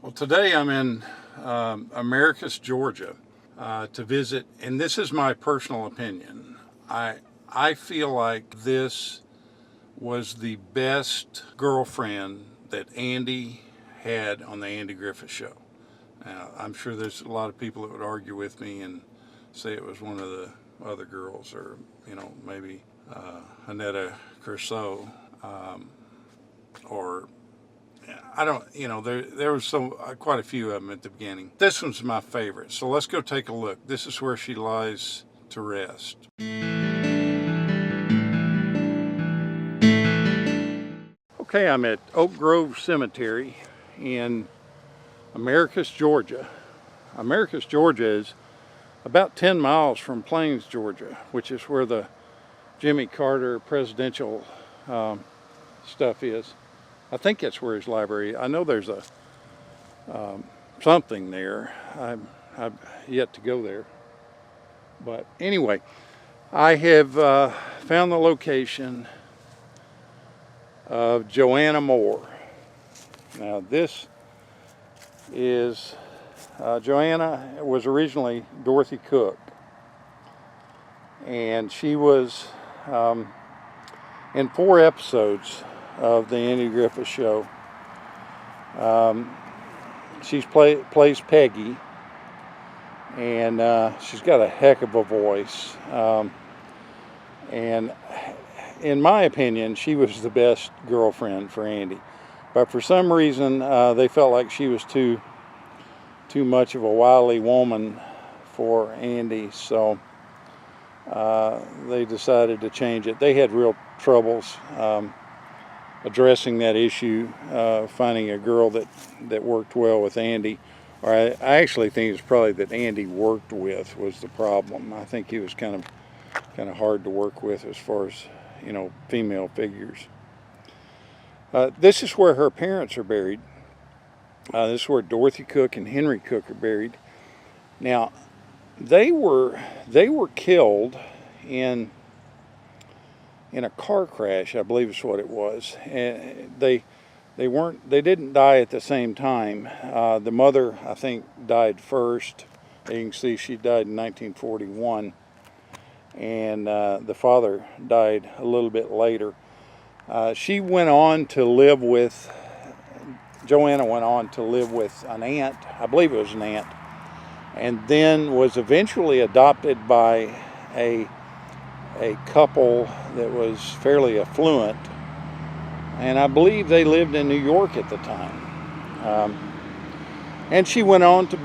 Well, today I'm in Americus, Georgia, to visit, and this is my personal opinion. I I feel like this was the best girlfriend that Andy had on the Andy Griffith Show. Now, I'm sure there's a lot of people that would argue with me and say it was one of the other girls, or maybe Annetta Crusoe, or I don't, there was quite a few of them at the beginning. This one's my favorite, so let's go take a look. This is where she lies to rest. Okay, I'm at Oak Grove Cemetery in Americus, Georgia. Americus, Georgia is about 10 miles from Plains, Georgia, which is where the Jimmy Carter presidential stuff is. I think that's where his library. I know there's a something there. I've yet to go there. But anyway, I have found the location of Joanna Moore. Now this is Joanna was originally Dorothy Cook, and she was in 4 episodes of the Andy Griffith Show. She plays Peggy, and she's got a heck of a voice. And in my opinion, she was the best girlfriend for Andy. But for some reason, they felt like she was too much of a wily woman for Andy, so they decided to change it. They had real troubles addressing that issue, finding a girl that worked well with Andy. Or I actually think it's probably that Andy worked with was the problem. I think he was kind of hard to work with as far as female figures. This is where her parents are buried. This is where Dorothy Cook and Henry Cook are buried. Now, they were killed in a car crash, I believe is what it was. And they didn't die at the same time. The mother, I think, died first. You can see she died in 1941, and the father died a little bit later. She went on to live with. Joanna went on to live with an aunt, I believe it was an aunt, and then was eventually adopted by a couple that was fairly affluent, and I believe they lived in New York at the time. And she went on to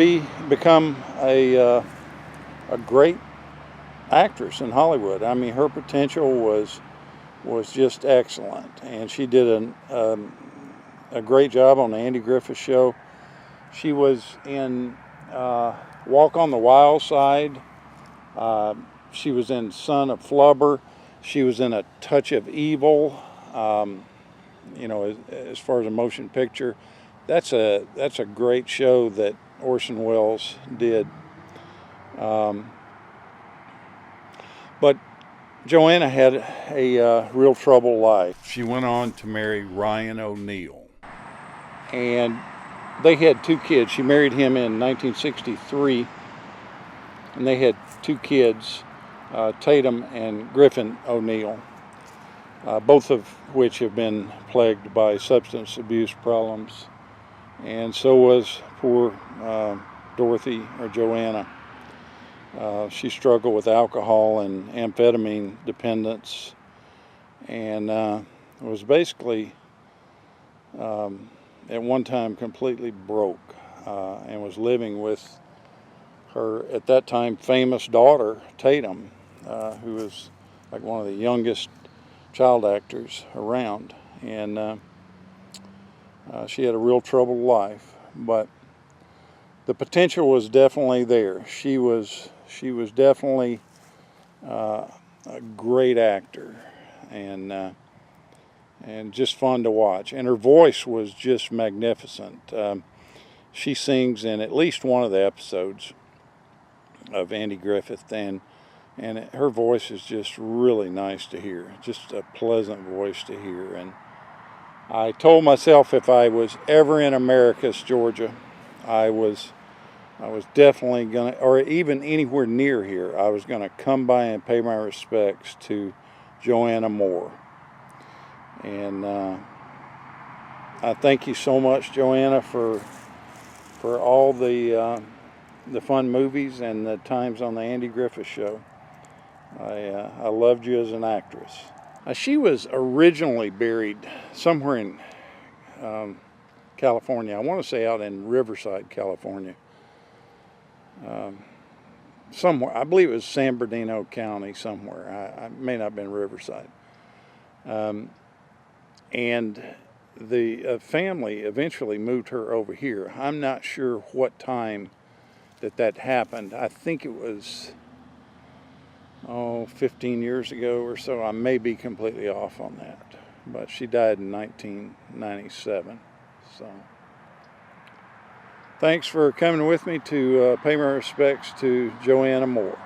become a great actress in Hollywood. I mean, her potential was just excellent, and she did a great job on the Andy Griffith Show. She was in Walk on the Wild Side. She was in Son of Flubber. She was in A Touch of Evil. As far as a motion picture, that's a great show that Orson Welles did. But Joanna had a real troubled life. She went on to marry Ryan O'Neal, and they had 2 kids. She married him in 1963, and they had 2 kids, Tatum and Griffin O'Neal, both of which have been plagued by substance abuse problems, and so was poor Dorothy, or Joanna. She struggled with alcohol and amphetamine dependence, and was basically at one time completely broke, and was living with her, at that time, famous daughter, Tatum, who was like one of the youngest child actors around. And she had a real troubled life, but the potential was definitely there. She was definitely a great actor, and just fun to watch. And her voice was just magnificent. She sings in at least one of the episodes of Andy Griffith, and her voice is just really nice to hear. Just a pleasant voice to hear, and I told myself if I was ever in Americus, Georgia, I was definitely gonna, or even anywhere near here, I was gonna come by and pay my respects to Joanna Moore. And I thank you so much, Joanna, for all the fun movies and the times on the Andy Griffith Show. I loved you as an actress. She was originally buried somewhere in California. I want to say out in Riverside, California. Somewhere, I believe it was San Bernardino County somewhere. I may not have been Riverside. And the family eventually moved her over here. I'm not sure what time that happened. I think it was 15 years ago or so. I may be completely off on that, but she died in 1997. So thanks for coming with me to pay my respects to Joanna Moore.